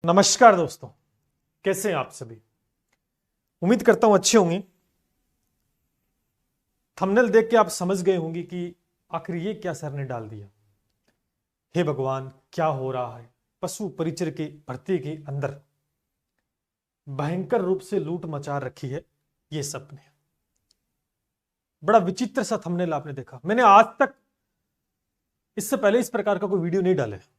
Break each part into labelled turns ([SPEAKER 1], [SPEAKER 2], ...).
[SPEAKER 1] नमस्कार दोस्तों, कैसे हैं आप सभी। उम्मीद करता हूं अच्छे होंगे। थंबनेल देख के आप समझ गए होंगे कि आखिर ये क्या सर ने डाल दिया। हे भगवान, क्या हो रहा है। पशु परिचर की भर्ती के अंदर भयंकर रूप से लूट मचा रखी है ये सपने। बड़ा विचित्र सा थंबनेल आपने देखा। मैंने आज तक इससे पहले इस प्रकार का कोई वीडियो नहीं डाला है।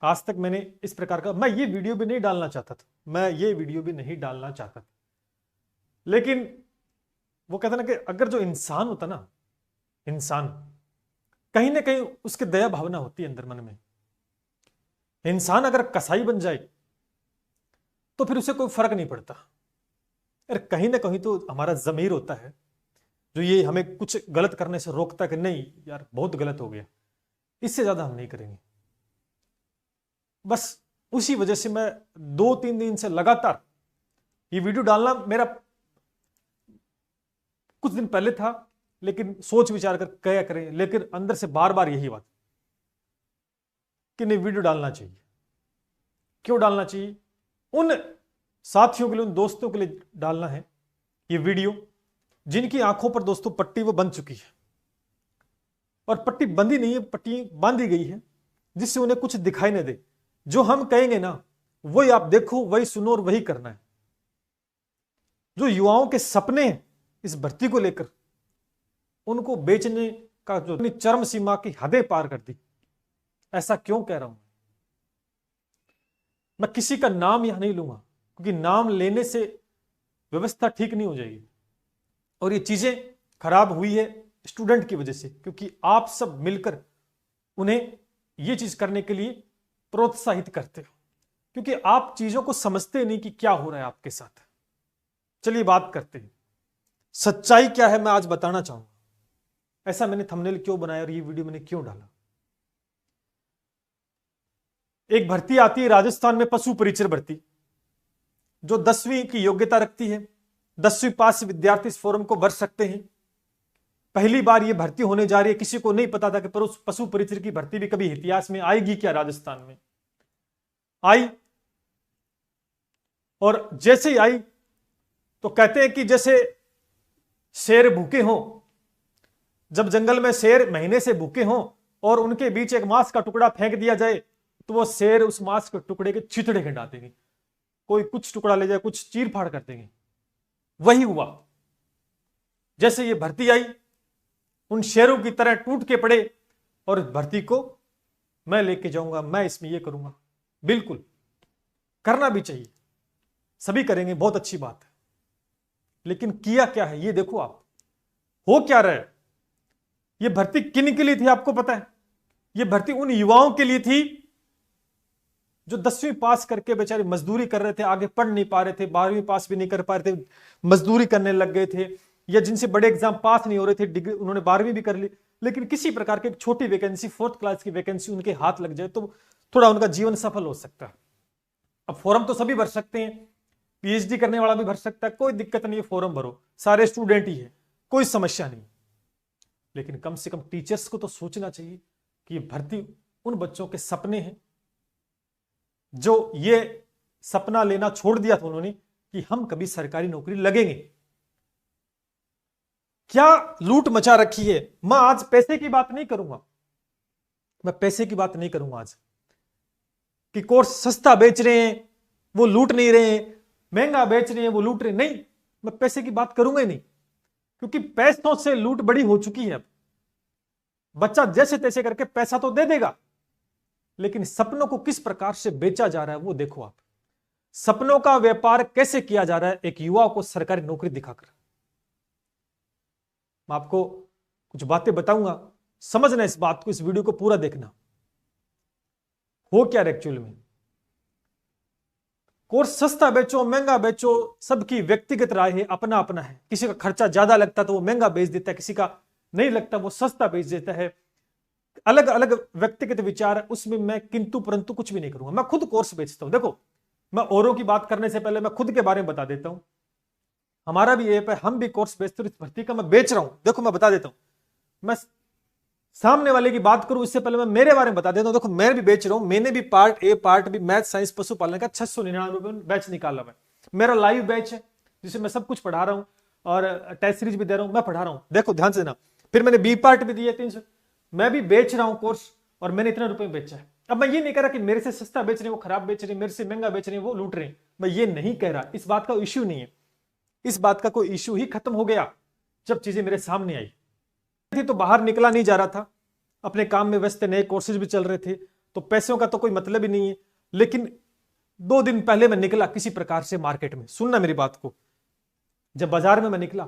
[SPEAKER 1] आज तक मैंने इस प्रकार का मैं ये वीडियो भी नहीं डालना चाहता था। लेकिन वो कहते ना कि अगर जो इंसान होता ना, इंसान कहीं ना कहीं उसकी दया भावना होती है अंदर मन में। इंसान अगर कसाई बन जाए तो फिर उसे कोई फर्क नहीं पड़ता। अरे कहीं ना कहीं तो हमारा जमीर होता है जो ये हमें कुछ गलत करने से रोकता कि नहीं यार बहुत गलत हो गया, इससे ज्यादा हम नहीं करेंगे। बस उसी वजह से मैं 2-3 दिन से लगातार ये वीडियो डालना मेरा कुछ दिन पहले था, लेकिन सोच विचार कर क्या करें, लेकिन अंदर से बार बार यही बात कि नहीं, वीडियो डालना चाहिए। क्यों डालना चाहिए? उन साथियों के लिए, उन दोस्तों के लिए डालना है ये वीडियो जिनकी आंखों पर दोस्तों पट्टी वो बंध चुकी है। और पट्टी बंधी नहीं है, पट्टी बांधी गई है जिससे उन्हें कुछ दिखाई न दे। जो हम कहेंगे ना वही आप देखो, वही सुनो और वही करना है। जो युवाओं के सपने हैं इस भर्ती को लेकर, उनको बेचने का जो अपनी चरम सीमा की हदें पार कर दी। ऐसा क्यों कह रहा हूं? मैं किसी का नाम यहां नहीं लूंगा क्योंकि नाम लेने से व्यवस्था ठीक नहीं हो जाएगी। और ये चीजें खराब हुई है स्टूडेंट की वजह से, क्योंकि आप सब मिलकर उन्हें ये चीज करने के लिए प्रोत्साहित करते हो, क्योंकि आप चीजों को समझते नहीं कि क्या हो रहा है आपके साथ। चलिए बात करते हैं, सच्चाई क्या है मैं आज बताना चाहूंगा। ऐसा मैंने थंबनेल क्यों बनाया और ये वीडियो मैंने क्यों डाला। एक भर्ती आती है राजस्थान में, पशु परिचर भर्ती, जो 10वीं की योग्यता रखती है। 10वीं पास विद्यार्थी इस फॉर्म को भर सकते हैं। पहली बार यह भर्ती होने जा रही है। किसी को नहीं पता था कि पशु परिचर की भर्ती भी कभी इतिहास में आएगी क्या। राजस्थान में आई, और जैसे ही आई तो कहते हैं कि जैसे शेर भूखे हों, जब जंगल में शेर महीने से भूखे हों और उनके बीच एक मांस का टुकड़ा फेंक दिया जाए तो वो शेर उस मांस के टुकड़े के छितड़े खिंडा देंगे। कोई कुछ टुकड़ा ले जाए, कुछ चीर फाड़ कर देंगे। वही हुआ। जैसे ये भर्ती आई, उन शेरों की तरह टूट के पड़े और भर्ती को मैं लेके जाऊंगा, मैं इसमें ये करूंगा। बिल्कुल करना भी चाहिए, सभी करेंगे, बहुत अच्छी बात है। लेकिन किया क्या है ये देखो आप। हो क्या रहा है? ये भर्ती किन के लिए थी आपको पता है? ये भर्ती उन युवाओं के लिए थी जो 10वीं पास करके बेचारे मजदूरी कर रहे थे, आगे पढ़ नहीं पा रहे थे, 12वीं पास भी नहीं कर पा रहे थे, मजदूरी करने लग गए थे, या जिनसे बड़े एग्जाम पास नहीं हो रहे थे, डिग्री उन्होंने 12वीं भी कर ली, लेकिन किसी प्रकार की छोटी वैकेंसी, 4th क्लास की वैकेंसी उनके हाथ लग जाए तो थोड़ा उनका जीवन सफल हो सकता है। अब फॉर्म तो सभी भर सकते हैं, पीएचडी करने वाला भी भर सकता है, कोई दिक्कत नहीं है, फॉर्म भरो, सारे स्टूडेंट ही है, कोई समस्या नहीं। लेकिन कम से कम टीचर्स को तो सोचना चाहिए कि ये भर्ती उन बच्चों के सपने हैं जो ये सपना लेना छोड़ दिया था उन्होंने कि हम कभी सरकारी नौकरी लगेंगे। क्या लूट मचा रखी है। मैं आज पैसे की बात नहीं करूंगा, मैं पैसे की बात नहीं करूंगा आज कि कोर्स सस्ता बेच रहे हैं वो लूट नहीं रहे हैं, महंगा बेच रहे हैं वो लूट रहे हैं। नहीं, मैं पैसे की बात करूंगा ही नहीं, क्योंकि पैसों से लूट बड़ी हो चुकी है। अब बच्चा जैसे तैसे करके पैसा तो दे देगा, लेकिन सपनों को किस प्रकार से बेचा जा रहा है वो देखो आप। सपनों का व्यापार कैसे किया जा रहा है एक युवा को सरकारी नौकरी दिखाकर। मैं आपको कुछ बातें बताऊंगा, समझना इस बात को, इस वीडियो को पूरा देखना। हो क्या एक्चुअल में। कोर्स सस्ता बेचो महंगा बेचो, सबकी व्यक्तिगत राय है, अपना अपना है। किसी का खर्चा ज्यादा लगता है तो वो महंगा बेच देता है, किसी का नहीं लगता वो सस्ता बेच देता है। अलग अलग व्यक्तिगत विचार है, उसमें मैं किंतु परंतु कुछ भी नहीं करूंगा। मैं खुद कोर्स बेचता हूं। देखो, मैं औरों की बात करने से पहले मैं खुद के बारे में बता देता हूं। हमारा भी ऐप है, हम भी कोर्स बेचते हैं। इस भर्ती का मैं बेच रहा हूं। देखो मैं बता देता हूं, मैं सामने वाले की बात करूं इससे पहले मैं मेरे बारे में बता देता हूं। देखो मैं भी बेच रहा हूं, मैंने भी part A part B math science पशुपालन का 699 बैच निकाला मैं। मेरा लाइव बैच है जिसे मैं सब कुछ पढ़ा रहा हूं और टेस्ट सीरीज भी दे रहा हूं, मैं पढ़ा रहा हूं, देखो ध्यान से देना। फिर मैंने बी पार्ट भी दिए 300, मैं भी बेच रहा हूं कोर्स और मैंने इतने रुपए में बेचा है। अब मैं ये नहीं कह रहा कि मेरे से सस्ता बेच रहे हैं वो खराब बेच रहे हैं, मेरे से महंगा बेच रहे हैं वो लूट रहे हैं, मैं ये नहीं कह रहा, इस बात का इश्यू नहीं है। इस बात का कोई इश्यू ही खत्म हो गया जब चीजें मेरे सामने आई थी। तो बाहर निकला नहीं जा रहा था, अपने काम में व्यस्त, नए कोर्सेज भी चल रहे थे, तो पैसों का तो कोई मतलब ही नहीं है। लेकिन 2 दिन पहले मैं निकला किसी प्रकार से मार्केट में, सुनना मेरी बात को, जब बाजार में मैं निकला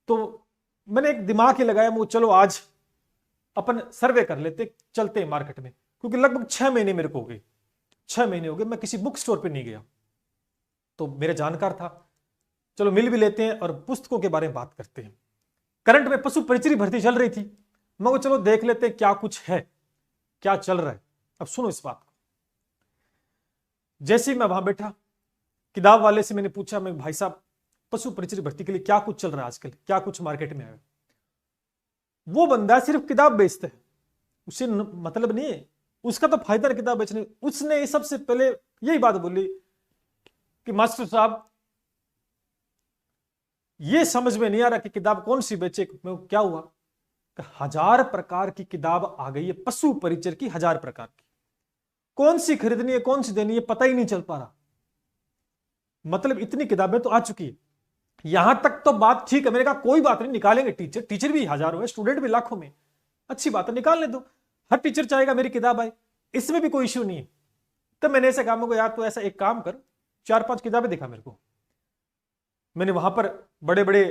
[SPEAKER 1] तो मैंने एक दिमाग ही लगाया, वो चलो आज अपन सर्वे कर लेते, चलते हैं मार्केट में, क्योंकि लगभग 6 महीने मेरे को हो गए, 6 महीने हो गए मैं किसी बुक स्टोर पे नहीं गया। तो मेरा जानकार था, चलो मिल भी लेते हैं और पुस्तकों के बारे में बात करते हैं। करंट में पशु परिचरी भर्ती चल रही थी, मैं वो चलो देख लेते हैं क्या कुछ है, क्या चल रहा है। अब सुनो इस बात को। जैसे ही मैं वहां बैठा, किताब वाले से मैंने पूछा, मैं भाई साहब पशु परिचरी भर्ती के लिए क्या कुछ चल रहा है आजकल, क्या कुछ मार्केट में आया। वो बंदा सिर्फ किताब बेचता है, उसे मतलब नहीं है, उसका तो फायदा है किताब बेचने। उसने सबसे पहले यही बात बोली कि मास्टर साहब ये समझ में नहीं आ रहा कि किताब कौन सी बेचे। मैं क्या हुआ, 1000 प्रकार की किताब आ गई है, पशु परिचर की 1000 प्रकार की, कौन सी खरीदनी है कौन सी देनी है पता ही नहीं चल पा रहा। मतलब इतनी किताबें तो आ चुकी है। यहां तक तो बात ठीक है, मैंने कहा कोई बात नहीं, निकालेंगे, टीचर भी हजारों है, स्टूडेंट भी लाखों में, अच्छी बात है निकालने दो, हर टीचर चाहेगा मेरी किताब आए, इसमें भी कोई इश्यू नहीं है। तो मैंने ऐसे कामों को, यार तो ऐसा एक काम कर, 4-5 किताबें दिखा मेरे को। मैंने वहां पर बड़े बड़े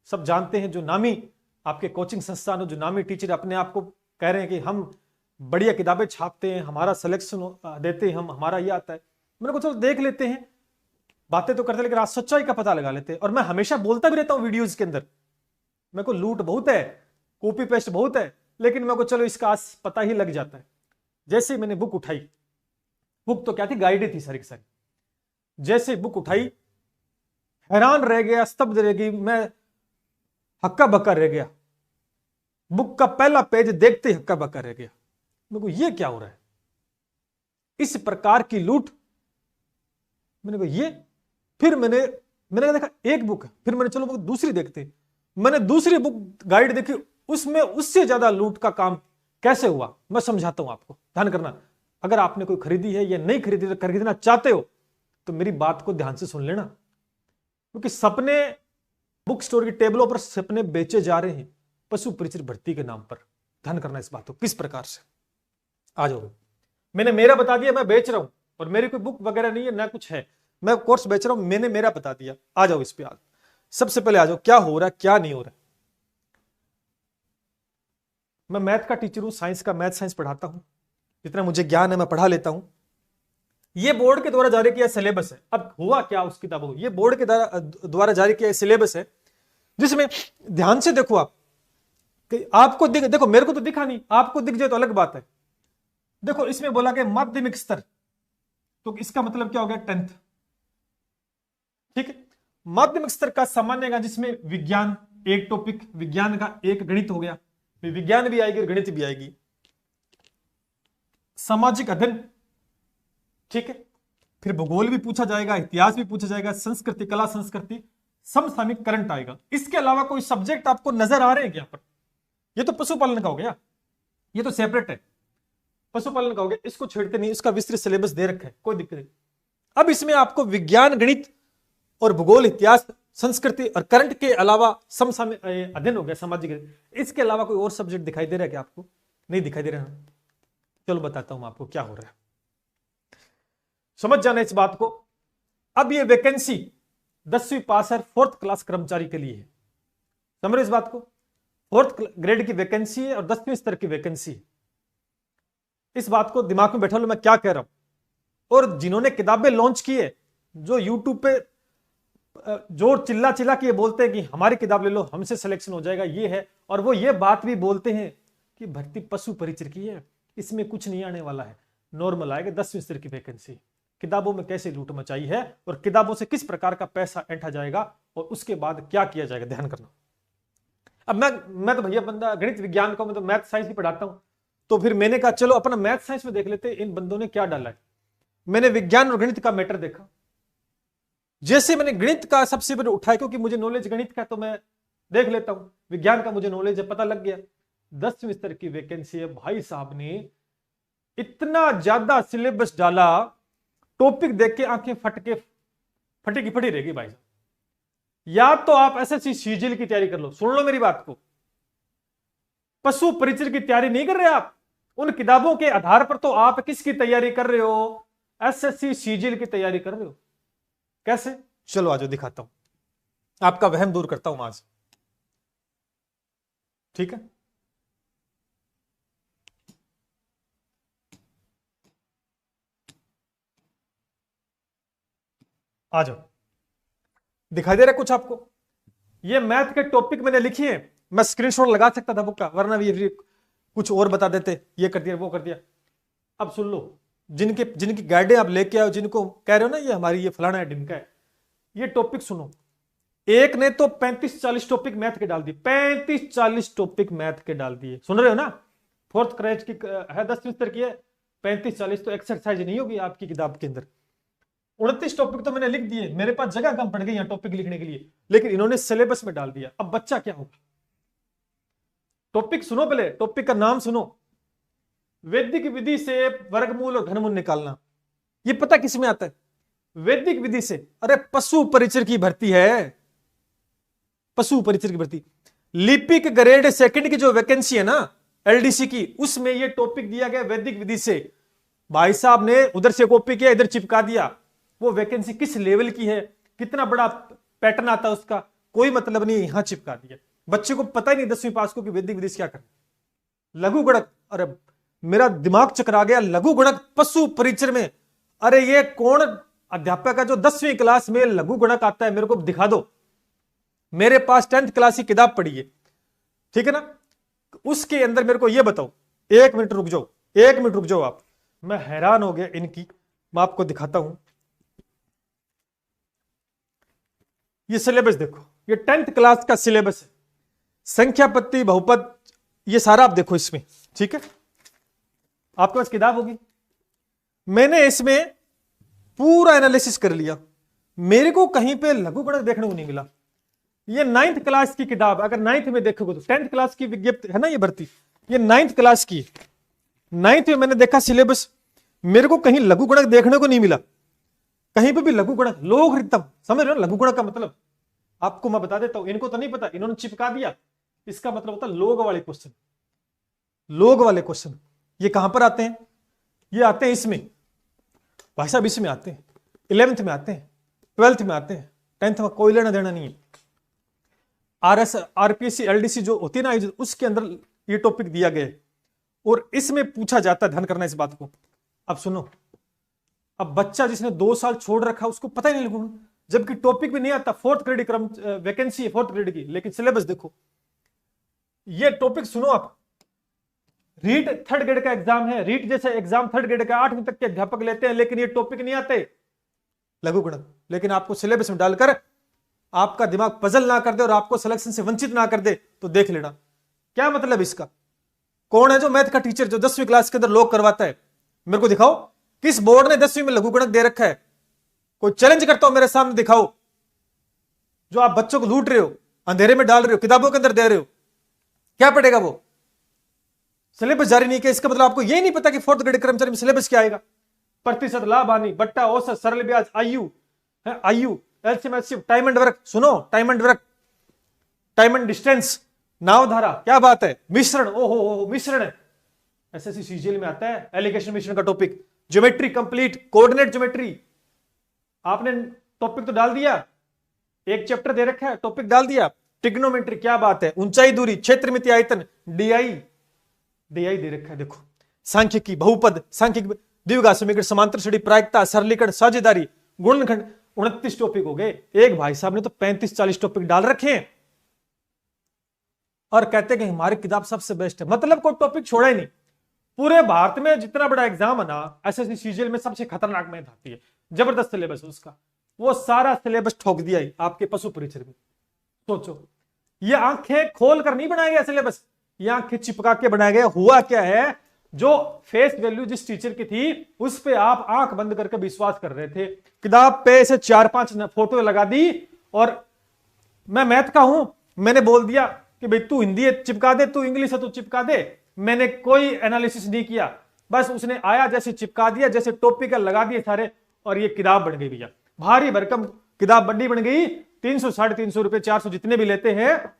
[SPEAKER 1] सब जानते हैं जो नामी आपके कोचिंग संस्थान, जो नामी टीचर अपने आप को कह रहे हैं कि हम बढ़िया किताबें छापते हैं, हमारा सिलेक्शन देते हैं हम, हमारा ये आता है। मैंने कहा चलो देख लेते हैं, बातें तो करते लेकिन आज सच्चाई का पता लगा लेते हैं। और मैं हमेशा बोलता भी रहता हूं वीडियोज के अंदर, मेरे को लूट बहुत है, कॉपी पेस्ट बहुत है, लेकिन मेरे को चलो इसका आज पता ही लग जाता है। जैसे ही मैंने बुक उठाई, बुक तो क्या थी, गाइडें थी सारी की सारी, जैसे बुक उठाई हैरान रह गया, स्तब्ध रह गई, मैं हक्का बक्का रह गया। बुक का पहला पेज देखते ही हक्का बक्का रह गया, मेरे को ये क्या हो रहा है, इस प्रकार की लूट। मैंने कहा ये, फिर मैंने देखा एक बुक है, फिर मैंने चलो बुक दूसरी देखते, मैंने दूसरी बुक गाइड देखी, उसमें उससे ज्यादा लूट का काम कैसे हुआ मैं समझाता हूं आपको, ध्यान करना। अगर आपने कोई खरीदी है या नहीं खरीदी, तो खरीदना चाहते हो तो मेरी बात को ध्यान से सुन लेना, क्योंकि सपने बुक स्टोर की टेबलों पर सपने बेचे जा रहे हैं पशु परिचर भर्ती के नाम पर। ध्यान करना इस बात को, किस प्रकार से। आ जाओ, मैंने मेरा बता दिया, मैं बेच रहा हूं और मेरी कोई बुक वगैरह नहीं है ना कुछ है, मैं कोर्स बेच रहा हूं, मैंने मेरा बता दिया। आ जाओ इस पे, आज सबसे पहले आ जाओ क्या हो रहा है क्या नहीं हो रहा है। मैं मैथ का टीचर हूं, साइंस का, मैथ साइंस पढ़ाता हूं, जितना मुझे ज्ञान है मैं पढ़ा लेता हूं। ये बोर्ड के द्वारा जारी किया सिलेबस है। अब हुआ क्या उस किताबों, ये बोर्ड के द्वारा जारी किया सिलेबस है, जिसमें ध्यान से देखो आप कि आपको देखो, मेरे को तो दिखा नहीं, आपको दिख जाए तो अलग बात है। देखो इसमें बोला कि माध्यमिक स्तर, तो इसका मतलब क्या हो गया, 10th, ठीक है। माध्यमिक स्तर का सामान्य का, जिसमें विज्ञान एक टॉपिक, विज्ञान का एक गणित हो गया, विज्ञान भी आएगी और गणित भी आएगी। सामाजिक अध्ययन, ठीक है, फिर भूगोल भी पूछा जाएगा, इतिहास भी पूछा जाएगा, संस्कृति, कला संस्कृति, समसामयिक करंट आएगा। इसके अलावा कोई सब्जेक्ट आपको नजर आ रहे हैं क्या पर? ये तो पशुपालन का हो गया, ये तो सेपरेट है, पशुपालन का हो गया, इसको छेड़ते नहीं, इसका विस्तृत सिलेबस दे रखा है, कोई दिक्कत नहीं। अब इसमें आपको विज्ञान, गणित और भूगोल, इतिहास, संस्कृति और करंट के अलावा समसामयिक अध्ययन हो गया, सामाजिक, इसके अलावा कोई और सब्जेक्ट दिखाई दे रहा है क्या आपको? नहीं दिखाई दे रहा है। चलो बताता हूं आपको क्या हो रहा है, समझ जाना इस बात को। अब ये वैकेंसी 10वीं पास है 4th क्लास कर्मचारी के लिए है, समझ इस बात को। 4th ग्रेड की वैकेंसी है और 10वीं स्तर की वैकेंसी है। इस बात को दिमाग में बैठा लो मैं क्या कह रहा हूं। और जिन्होंने किताबें लॉन्च की है, जो यूट्यूब पे जो चिल्ला चिल्ला के बोलते हैं कि हमारी किताब ले लो हमसे सिलेक्शन हो जाएगा, ये है, और वो ये बात भी बोलते हैं कि भर्ती पशु परिचर की है, इसमें कुछ नहीं आने वाला है, नॉर्मल आएगा 10वीं स्तर की वैकेंसी। किताबों में कैसे लूट मचाई है और किताबों से किस प्रकार का पैसा ऐंठा जाएगा और उसके बाद क्या किया जाएगा, ध्यान करना। अब मैं तो भैया बंदा गणित विज्ञान का, मैं तो मैथ साइंस ही पढ़ाता हूं, तो फिर मैंने कहा चलो अपना मैथ साइंस में देख लेते इन बंदों ने क्या डाला है। मैंने विज्ञान और गणित का मैटर देखा। जैसे मैंने गणित का सबसे पहले उठाया, क्योंकि मुझे नॉलेज गणित का तो मैं देख लेता हूं, विज्ञान का मुझे नॉलेज है, पता लग गया 10वीं स्तर की वैकेंसी है। भाई साहब ने इतना ज्यादा सिलेबस डाला, टॉपिक देख के आंखें फटी की फटी रहेगी भाई साहब। या तो आप एसएससी सीजीएल की तैयारी कर लो, सुन लो मेरी बात को, पशु परिचर की तैयारी नहीं कर रहे आप, उन किताबों के आधार पर तो आप किसकी तैयारी कर रहे हो, एसएससी सीजीएल की तैयारी कर रहे हो। कैसे? चलो आज दिखाता हूं, आपका वहम दूर करता हूं आज, ठीक है। आ जाओ, दिखाई दे रहा है कुछ आपको? ये मैथ के टॉपिक मैंने लिखी है, मैं स्क्रीनशॉट लगा सकता था बुक का, वरना ये कुछ और बता देते, ये कर दिया वो कर दिया। अब सुन लो, जिनकी गाइडें आप लेके आओ, जिनको कह रहे हो ना ये हमारी ये फलाना है ढिमका है, ये टॉपिक सुनो। एक ने तो 35-40 टॉपिक मैथ के डाल दिए, 35-40 टॉपिक मैथ के डाल दिए, सुन रहे हो ना। फोर्थ क्रैच की है, 10वीं स्तर की है, 35-40 तो एक्सरसाइज नहीं होगी आपकी किताब के अंदर। 29 टॉपिक तो मैंने लिख दिए, मेरे पास जगह कम पड़ गई यहाँ टॉपिक लिखने के लिए, लेकिन इन्होंने सिलेबस में डाल दिया। अब बच्चा क्या होगा? टॉपिक सुनो, पहले टॉपिक का नाम सुनो, वैदिक विधि से वर्गमूल और घनमूल निकालना। ये पता किस में आता है? वैदिक विधि से। अरे पशु परिचर की भर्ती है, पशु परिचर की भर्ती, लिपिक ग्रेड सेकंड की जो वैकेंसी है ना एलडीसी की, उसमें ये टॉपिक दिया गया वैदिक विधि से। भाई साहब ने उधर से कॉपी किया, इधर चिपका दिया। वो वैकेंसी किस लेवल की है, कितना बड़ा पैटर्न आता है उसका, कोई मतलब नहीं, यहां चिपका दिया। बच्चे को पता ही नहीं 10वीं पास को कि वैदिक विधि से क्या करना। लघु गणक, अरे मेरा दिमाग चकरा गया, लघु गणक पशु परिचर में। अरे ये कौन अध्यापक है जो 10वीं क्लास में लघु गणक आता है? मेरे को दिखा दो। मेरे पास 10th क्लास की किताब पढ़ी है, ठीक है ना, उसके अंदर मेरे को ये बताओ। 1 मिनट रुक जाओ, 1 मिनट रुक जाओ आप, मैं हैरान हो गया इनकी, मैं आपको दिखाता हूं। ये सिलेबस देखो, ये 10th क्लास का सिलेबस है, संख्या पत्ती बहुपद, ये सारा आप देखो इसमें, ठीक है। आपके पास किताब होगी, मैंने इसमें पूरा एनालिसिस कर लिया, मेरे को कहीं पे लघु गणक देखने को नहीं मिला। ये 9th क्लास की किताब, अगर 9th में देखोगे तो 10th क्लास की विज्ञप्ति है ना ये भर्ती, ये 9th क्लास की। 9th में मैंने देखा सिलेबस, मेरे को कहीं लघु गणक देखने को नहीं मिला, कहीं पे भी लघु गणक। लोगरिथम, समझ रहे हो लघु गणक का मतलब? आपको मैं बता देता हूं, इनको तो नहीं पता, इन्होंने चिपका दिया। इसका मतलब होता है लोग वाले क्वेश्चन, लोग वाले क्वेश्चन। ये कहां पर आते हैं? ये आते हैं इसमें भाई साहब, इसमें आते हैं, 11th में आते हैं, 12th में आते हैं, 10th में कोई लेना देना नहीं है। आरपीएससी एलडीसी जो होती है ना, उसके अंदर ये टॉपिक दिया गया है और इसमें पूछा जाता है, ध्यान करना इस बात को। अब सुनो, अब बच्चा जिसने 2 साल छोड़ रखा उसको पता ही नहीं लगूंगा, जबकि टॉपिक भी नहीं आता। 4th ग्रेड क्रम वैकेंसी है 4th ग्रेड की, लेकिन सिलेबस देखो। ये टॉपिक सुनो आप, रीट 3rd ग्रेड का एग्जाम है, रीट जैसे एग्जाम 3rd ग्रेड का 8वीं तक के अध्यापक लेते हैं, लेकिन ये टॉपिक नहीं आते लघु गणक। लेकिन आपको सिलेबस में डालकर आपका दिमाग पजल ना कर दे और आपको सिलेक्शन से वंचित ना कर दे तो देख लेना। क्या मतलब इसका? कौन है जो मैथ का टीचर जो 10वीं क्लास के अंदर लॉक करवाता है? मेरे को दिखाओ, किस बोर्ड ने 10वीं में लघु गणक दे रखा है? कोई चैलेंज करता हो मेरे सामने, दिखाओ। जो आप बच्चों को लूट रहे हो, अंधेरे में डाल रहे हो, किताबों के अंदर दे रहे हो, क्या पढ़ेगा वो? सिलेबस जारी नहीं किया, इसका मतलब आपको यही नहीं पता कि 4th ग्रेड कर्मचारी में सिलेबस क्या आएगा। प्रतिशत, लाभ हानि, बट्टा, औसत, सरल ब्याज, आयु है, आयु, LCM, HCF, time and work. सुनो, time and work, time and distance, नावधारा, क्या बात है, मिश्रण, ओहो मिश्रण है, एसएससी सीजीएल में आता है, एलिगेशन मिश्रण का topic, geometry complete, coordinate geometry. आपने टॉपिक तो डाल दिया, एक चैप्टर दे रखा है, टॉपिक डाल दिया। ट्रिग्नोमेट्री, क्या बात है, ऊंचाई दूरी, क्षेत्रमिति आयतन, डीआई दे रखा है, देखो। सांख्यिकी, बहुपद, सांख्यिकी, द्विघात समीकरण, समांतर श्रेणी, प्रायिकता, सरलीकरण, साझेदारी, गुणनखंड। 29 टॉपिक हो गए। एक भाई साहब ने तो 35-40 टॉपिक डाल रखे हैं और कहते हैं कि हमारी किताब सबसे बेस्ट है। मतलब कोई टॉपिक छोड़ा ही नहीं। पूरे भारत में जितना बड़ा एग्जाम है ना एसएससी सीजीएल में, सबसे खतरनाक मैथ आती है, जबरदस्त सिलेबस उसका, वो सारा सिलेबस ठोक दिया ही आपके पशु परिचर में। सोचो, ये आंखें खोल कर नहीं बनाया गया सिलेबस, ये आंखें चिपका के बनाया गया। हुआ क्या है, जो फेस वैल्यू जिस टीचर की थी उस पे आप आंख बंद करके विश्वास कर रहे थे। किताब पे से 4-5 फोटो लगा दी, और मैं मैथ का हूं, मैंने बोल दिया कि भाई तू हिंदी है चिपका दे, तू इंग्लिश है तू चिपका दे। मैंने कोई एनालिसिस नहीं किया, बस उसने आया जैसे चिपका दिया, जैसे टॉपिकल लगा दिए सारे, और ये किताब बन गई भैया। भारी भरकम किताब बड़ी बन गई। 300 350 रुपए 400 जितने भी लेते हैं,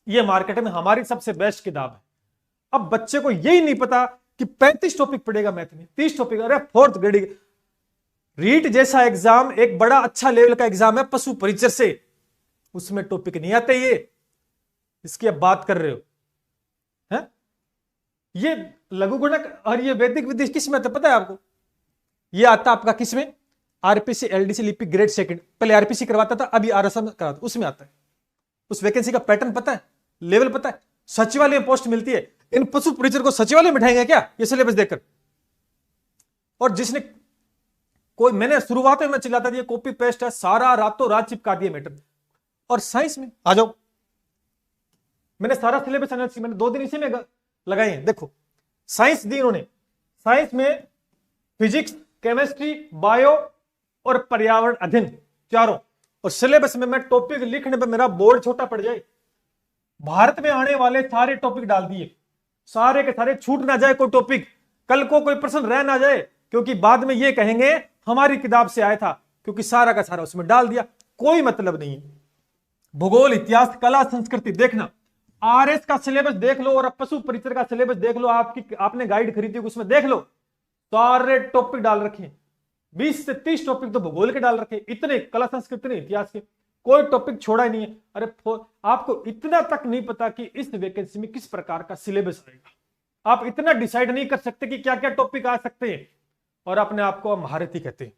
[SPEAKER 1] ये मार्केट में हमारी सबसे बेस्ट किताब है। अब बच्चे को यही नहीं पता कि 35 टॉपिक पढ़ेगा मैथ में, 30 टॉपिक। अरे 4th ग्रेड रीट जैसा एग्जाम एक बड़ा अच्छा लेवल का एग्जाम है पशु परिचर से, उसमें टॉपिक नहीं आते ये, इसकी अब बात कर रहे हो है? ये लघु गुणक और ये वैदिक विधि किस में आता पता है आपको? ये आता आपका किस में? आरपीसी एलडीसी लिपिक ग्रेड सेकंड। पहले आरपीसी करवाता था, अभी आरएसएम करवाता, उसमें आता है। उस वैकेंसी का पैटर्न पता है, लेवल पता है, सचिवालय में पोस्ट मिलती है। इन पशु परिचर को सचिवालय में बिठाएंगे क्या ये सिलेबस देखकर? और जिसने कोई, मैंने शुरुआत में मैं चिल्लाता था ये कॉपी पेस्ट है, सारा रातों रात चिपका दिया मैटर। और साइंस में आ जाओ, मैंने सारा सिलेबस एनालिसिस मैंने 2 दिन इसी में लगाए हैं। देखो साइंस दी उन्होंने, साइंस में फिजिक्स, केमिस्ट्री, बायो और पर्यावरण अध्ययन चारों। और सिलेबस में मैं टॉपिक लिखने पे मेरा बोर्ड छोटा पड़ जाए, भारत में आने वाले सारे टॉपिक डाल दिए, सारे के सारे, छूट ना जाए कोई टॉपिक, कल को कोई प्रश्न रह ना जाए, क्योंकि बाद में ये कहेंगे हमारी किताब से आया था, क्योंकि सारा का सारा उसमें डाल दिया। कोई मतलब नहीं है। भूगोल, इतिहास, कला, संस्कृति देखना, आरएस का सिलेबस देख लो और पशु परिचर का सिलेबस देख लो, आपने गाइड खरीदी उसमें देख लो, सारे टॉपिक डाल रखे, 20 से 30 टॉपिक तो भूगोल के डाल रखे, इतने कला संस्कृति ने इतिहास के, कोई टॉपिक छोड़ा ही नहीं है। अरे आपको इतना तक नहीं पता कि इस वैकेंसी में किस प्रकार का सिलेबस आएगा, आप इतना डिसाइड नहीं कर सकते कि क्या क्या टॉपिक आ सकते हैं, और अपने आप को महारथी कहते हैं।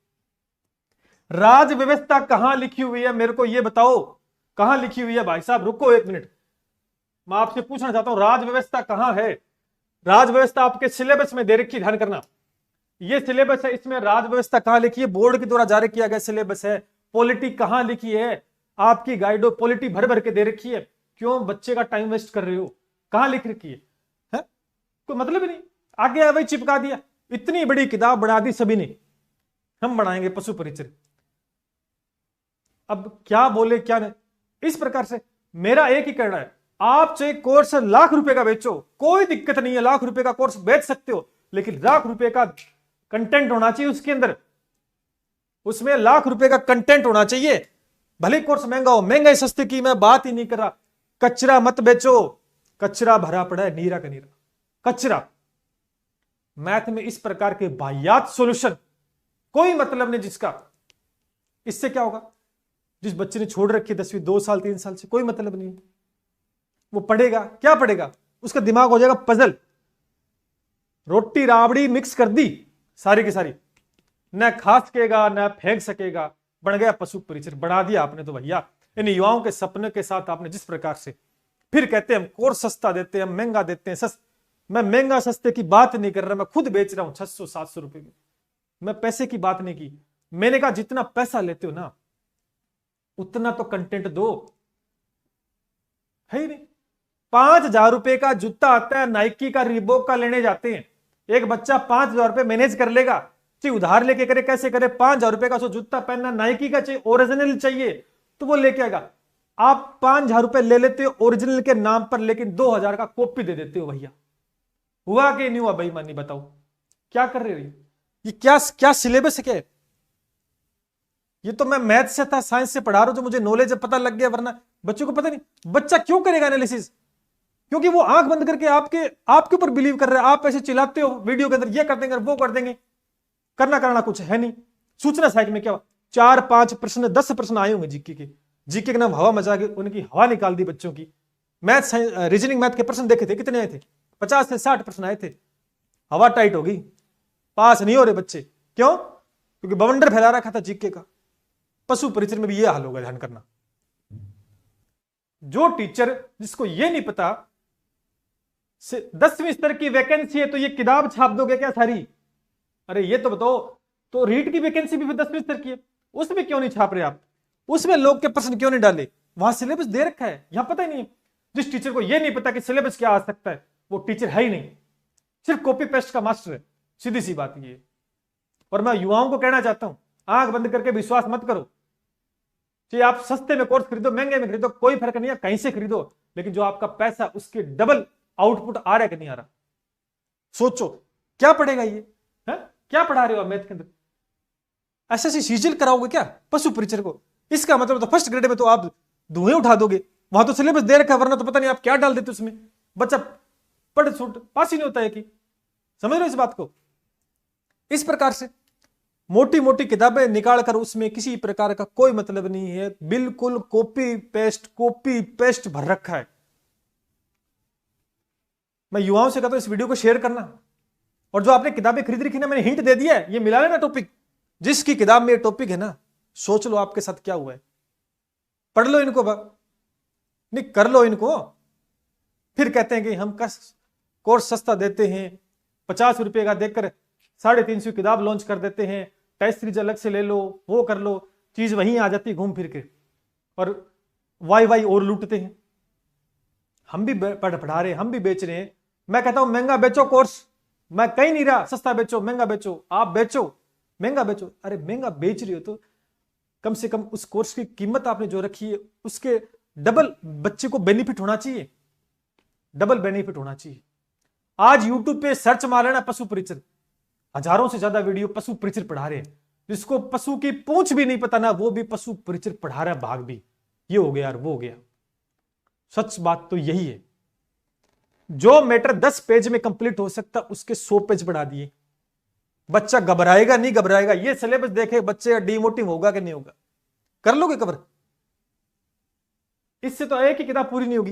[SPEAKER 1] राज व्यवस्था कहां लिखी हुई है, मेरे को यह बताओ कहां लिखी हुई है? भाई साहब रुको 1 मिनट, मैं आपसे पूछना चाहता हूं राज व्यवस्था कहां है? राज व्यवस्था आपके सिलेबस में दे रखी, ध्यान करना, ये सिलेबस है, इसमें राज व्यवस्था कहां लिखी है? बोर्ड के द्वारा जारी किया गया सिलेबस है। पॉलिटी कहां लिखी है? आपकी गाइडो पॉलिटी भर भर के दे रखी है, क्यों बच्चे का टाइम वेस्ट कर रहे हो? कहां लिख रखी है? कोई मतलब ही नहीं, आगे वही चिपका दिया। इतनी बड़ी किताब बना दी सभी ने, हम बनाएंगे पशु परिचय। अब क्या बोले क्या नहीं, इस प्रकार से मेरा एक ही कहना है, आप चाहे कोर्स लाख रुपए का बेचो, कोई दिक्कत नहीं है, लाख रुपए का कोर्स बेच सकते हो, लेकिन लाख रुपए का कंटेंट होना चाहिए उसके अंदर, उसमें लाख रुपए का कंटेंट होना चाहिए। भले कोर्स महंगा हो, महंगाई सस्ते की मैं बात ही नहीं कर रहा, कचरा मत बेचो, कचरा भरा पड़ा है नीरा का नीरा कचरा। मैथ में इस प्रकार के वाहियात सॉल्यूशन कोई मतलब नहीं जिसका, इससे क्या होगा? जिस बच्चे ने छोड़ रखी 10वीं 2 साल 3 साल से, कोई मतलब नहीं, वो पढ़ेगा क्या पढ़ेगा? उसका दिमाग हो जाएगा पजल, रोटी राबड़ी मिक्स कर दी सारी की सारी, न खा सकेगा न फेंक सकेगा, बन गया पशु परिचर। बढ़ा दिया आपने तो भैया, इन युवाओं के सपने के साथ आपने जिस प्रकार से, फिर कहते हैं हम कोर्स सस्ता देते हैं, हम महंगा देते हैं। मैं महंगा सस्ते की बात नहीं कर रहा, मैं खुद बेच रहा हूं 600-700 रुपए की, मैं पैसे की बात नहीं की। मैंने कहा जितना पैसा लेते हो ना उतना तो कंटेंट दो, है ही नहीं। 5,000 रुपए का जूता आता है नाइकी का, रीबॉक का लेने जाते हैं, एक बच्चा 5,000 रुपए मैनेज कर लेगा, चाहे उधार लेके करे कैसे करे, 5,000 रुपए का जूता पहनना, नाइकी का चाहिए, ओरिजिनल चाहिए तो वो लेके आएगा। आप 5,000 रुपए ले लेते हो ओरिजिनल के नाम पर, लेकिन 2,000 का कॉपी दे देते हो भैया। हुआ कि नहीं हुआ बेईमानी? बताओ क्या कर रहे हो? ये क्या सिलेबस है? क्या ये तो मैं मैथ से था, साइंस से पढ़ा रहा हूं, जो मुझे नॉलेज पता लग गया, वरना बच्चों को पता नहीं। बच्चा क्यों करेगा एनालिसिस? क्योंकि वो आंख बंद करके आपके ऊपर बिलीव कर रहे हैं। आप ऐसे चिल्लाते हो वीडियो के अंदर, ये कर देंगे वो कर देंगे, करना कुछ है नहीं। सूचना साइट में क्या 4-5 प्रश्न 10 प्रश्न आए होंगे जीके के नाम हवा मचा के उनकी हवा निकाल दी बच्चों की। मैथ रीजनिंग मैथ के प्रश्न देखे थे, कितने आए थे? 50 से 60 प्रश्न आए थे। हवा टाइट हो गई, पास नहीं हो रहे बच्चे। क्यों? क्योंकि बवंडर फैला रखा था जीके का। पशु परिचय में भी यह हाल होगा, ध्यान करना। जो टीचर जिसको यह नहीं पता 10वीं स्तर की वैकेंसी है तो ये किताब छाप दोगे क्या सारी? अरे ये तो बताओ, तो रीट की वैकेंसी भी 10वीं स्तर की है, उसमें क्यों नहीं छाप रहे आप? उसमें लोग के प्रश्न क्यों नहीं डाले? वहां सिलेबस दे रखा है, यहां पता ही नहीं है। जिस टीचर को यह नहीं पता कि सिलेबस क्या आ सकता है, वो टीचर है ही नहीं, सिर्फ कॉपी पेस्ट का मास्टर है। सीधी सी बात ये। और मैं युवाओं को कहना चाहता हूं, आंख बंद करके विश्वास मत करो। चाहे आप सस्ते में कोर्स खरीदो, महंगे में खरीदो, कोई फर्क नहीं है, कहीं से खरीदो, लेकिन जो आपका पैसा उसके डबल आउटपुट आ रहा है कि नहीं आ रहा। सोचो क्या पढ़ेगा ये है? क्या पढ़ा रहे हो आप मैथ के अंदर? एसएससी सीजीएल कराओगे क्या पशु परिचर को? इसका मतलब तो फर्स्ट ग्रेड में तो आप धुएं उठा दोगे। वहां तो सिलेबस दे रखा है, वरना तो पता नहीं आप क्या डाल देते उसमें, बच्चा पढ़ छूट पास ही नहीं होता है कि। समझ रहे हो इस बात को? इस प्रकार से मोटी मोटी किताबें निकाल कर उसमें किसी प्रकार का कोई मतलब नहीं है, बिल्कुल कॉपी पेस्ट भर रखा है। मैं युवाओं से कहता हूं इस वीडियो को शेयर करना, और जो आपने किताबें खरीद रखी ना, मैंने हिंट दे दिया है, ये मिला लेना टॉपिक, जिसकी किताब में ये टॉपिक है ना, सोच लो आपके साथ क्या हुआ है। पढ़ लो इनको, नहीं कर लो इनको। फिर कहते हैं कि हम कोर्स सस्ता देते हैं, 50 रुपए का देकर 350 किताब लॉन्च कर देते हैं, टेस्ट सीरीज अलग से ले लो, वो कर लो, चीज वहीं आ जाती घूम फिर के, और वाई और लूटते हैं। हम भी पढ़ा रहे हैं, हम भी बेच रहे हैं। मैं कहता हूं महंगा बेचो कोर्स, मैं कहीं नहीं रहा सस्ता बेचो महंगा बेचो, आप बेचो महंगा बेचो। अरे महंगा बेच रही हो तो कम से कम उस कोर्स की कीमत आपने जो रखी है उसके डबल बच्चे को बेनिफिट होना चाहिए, डबल बेनिफिट होना चाहिए। आज यूट्यूब पे सर्च मार लेना पशु परिचर, हजारों से ज्यादा वीडियो पशु परिचर पढ़ा रहे हैं। जिसको पशु की पूंछ भी नहीं पता ना, वो भी पशु परिचर पढ़ा रहा है, भाग भी ये हो गया यार वो हो गया। सच बात तो यही है, जो मैटर 10 पेज में कंप्लीट हो सकता उसके 100 पेज बढ़ा दिए। बच्चा घबराएगा नहीं घबराएगा, ये सिलेबस देखे बच्चे डिमोटिव होगा कि नहीं होगा? कर लोगे कवर? इससे तो एक ही किताब पूरी नहीं होगी।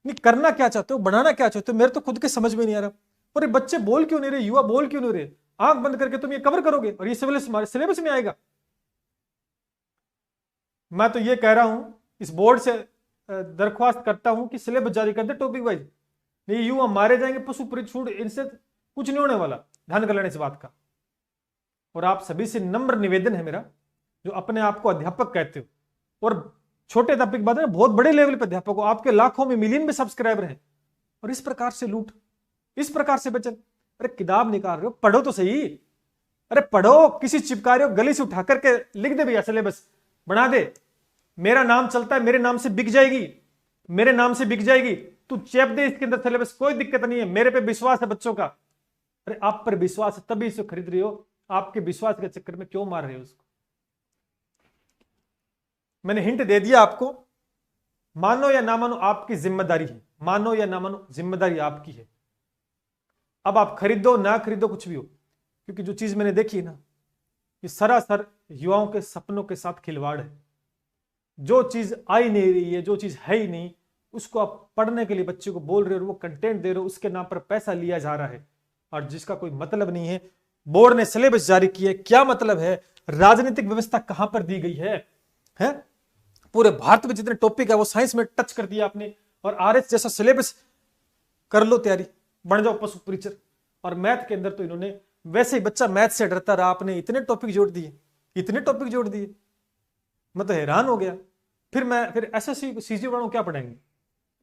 [SPEAKER 1] नहीं करना क्या चाहते हो, बनाना क्या चाहते हो, मेरे तो खुद के समझ में नहीं आ रहा। और ये बच्चे बोल क्यों नहीं रहे, युवा बोल क्यों नहीं रहे? आंख बंद करके तुम ये कवर करोगे और ये सिलेबस में आएगा। मैं तो ये कह रहा हूं, इस बोर्ड से दरख्वास्त करता हूं कि सिलेबस जारी कर दे टॉपिक वाइज। नहीं युवा मारे जाएंगे पशु परिचूड़, इनसे कुछ नहीं होने वाला, ध्यान कर लेना इस बात का। और आप सभी से नम्र निवेदन है मेरा, जो अपने आप को अध्यापक कहते हो, और छोटे अध्यापक बात है, बहुत बड़े लेवल पर अध्यापक हो, आपके लाखों में मिलियन में सब्सक्राइबर हैं, और इस प्रकार से लूट, इस प्रकार से बचन। अरे किताब निकाल रहे हो, पढ़ो तो सही। अरे पढ़ो, किसी चिपका रहे हो, गली से उठा करके लिख दे भैया सिलेबस बना दे, मेरा नाम चलता है, मेरे नाम से बिक जाएगी, मेरे नाम से बिक जाएगी, तू चेप दे इसके अंदर सिलेबस, कोई दिक्कत नहीं है, मेरे पे विश्वास है बच्चों का। अरे आप पर विश्वास है तभी इसे खरीद रही हो, आपके विश्वास के चक्कर में क्यों मार रहे हो उसको? मैंने हिंट दे दिया आपको, मानो या ना मानो आपकी जिम्मेदारी है, मानो या ना मानो जिम्मेदारी आपकी है। अब आप खरीदो ना खरीदो कुछ भी हो, क्योंकि जो चीज मैंने देखी है ना, ये सरासर युवाओं के सपनों के साथ खिलवाड़ है। जो चीज आ ही नहीं रही है, जो चीज है ही नहीं, उसको आप पढ़ने के लिए बच्चे को बोल रहे हो, वो कंटेंट दे रहे हो, उसके नाम पर पैसा लिया जा रहा है, और जिसका कोई मतलब नहीं है। बोर्ड ने सिलेबस जारी किया, क्या मतलब है? राजनीतिक व्यवस्था कहां पर दी गई है? पूरे भारत में जितने टॉपिक है वो साइंस में टच कर दिया आपने, और आरएस जैसा सिलेबस कर लो तैयारी, बन जाओ पशु परिचर। और मैथ के अंदर तो इन्होंने वैसे ही बच्चा मैथ से डरता रहा, आपने इतने टॉपिक जोड़ दिए, इतने टॉपिक जोड़ दिए, मैं तो हैरान हो गया। फिर एसएससी सीजी वालों क्या पढ़ाएंगे?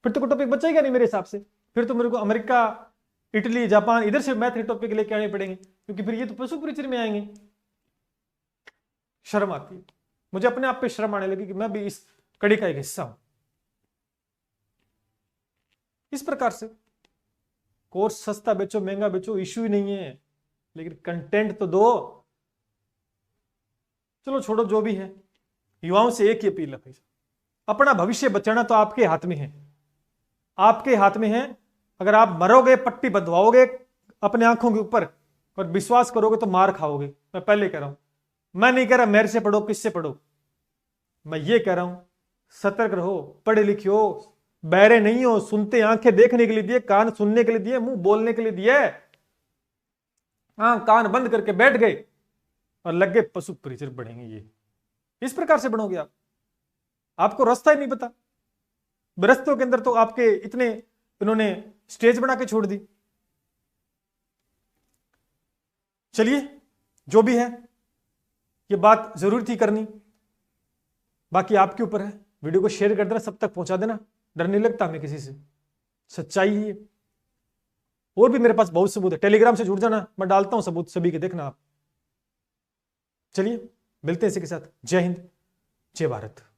[SPEAKER 1] फिर तो कोई टॉपिक बचेगा नहीं मेरे हिसाब से। फिर तो मेरे को अमेरिका, इटली, जापान इधर से मैथ के टॉपिक लेके आने पड़ेंगे, क्योंकि फिर ये तो पशु परिचर में आएंगे। शर्म आती है मुझे, अपने आप पे शर्म आने लगी कि मैं भी इस कड़ी का एक हिस्सा हूं। इस प्रकार से कोर्स सस्ता बेचो महंगा बेचो इश्यू ही नहीं है, लेकिन कंटेंट तो दो। चलो छोड़ो जो भी है, युवाओं से एक ही अपील है भाई, अपना भविष्य बचाना तो आपके हाथ में है, आपके हाथ में है। अगर आप मरोगे, पट्टी बंधवाओगे अपने आंखों के ऊपर और विश्वास करोगे तो मार खाओगे। मैं पहले कह रहा हूं, मैं नहीं कह रहा मेरे से पढ़ो किससे पढ़ो, मैं ये कह रहा हूं सतर्क रहो, पढ़े लिखे हो, बहरे नहीं हो। सुनते आंखें देखने के लिए दिए, कान सुनने के लिए दिए, मुंह बोलने के लिए दिए, हाँ कान बंद करके बैठ गए और लग गए पशु परिचर बढ़ेंगे। ये इस प्रकार से बनोगे आप, आपको रास्ता ही नहीं पता। रस्तों के अंदर तो आपके इतने इन्होंने स्टेज बना के छोड़ दी। चलिए जो भी है, ये बात जरूर थी करनी, बाकी आपके ऊपर है। वीडियो को शेयर कर देना, सब तक पहुंचा देना। डर नहीं लगता हमें किसी से, सच्चाई ही है। और भी मेरे पास बहुत सबूत है, टेलीग्राम से जुड़ जाना, मैं डालता हूं सबूत सभी के, देखना आप। चलिए मिलते हैं इसी के साथ। जय हिंद, जय भारत।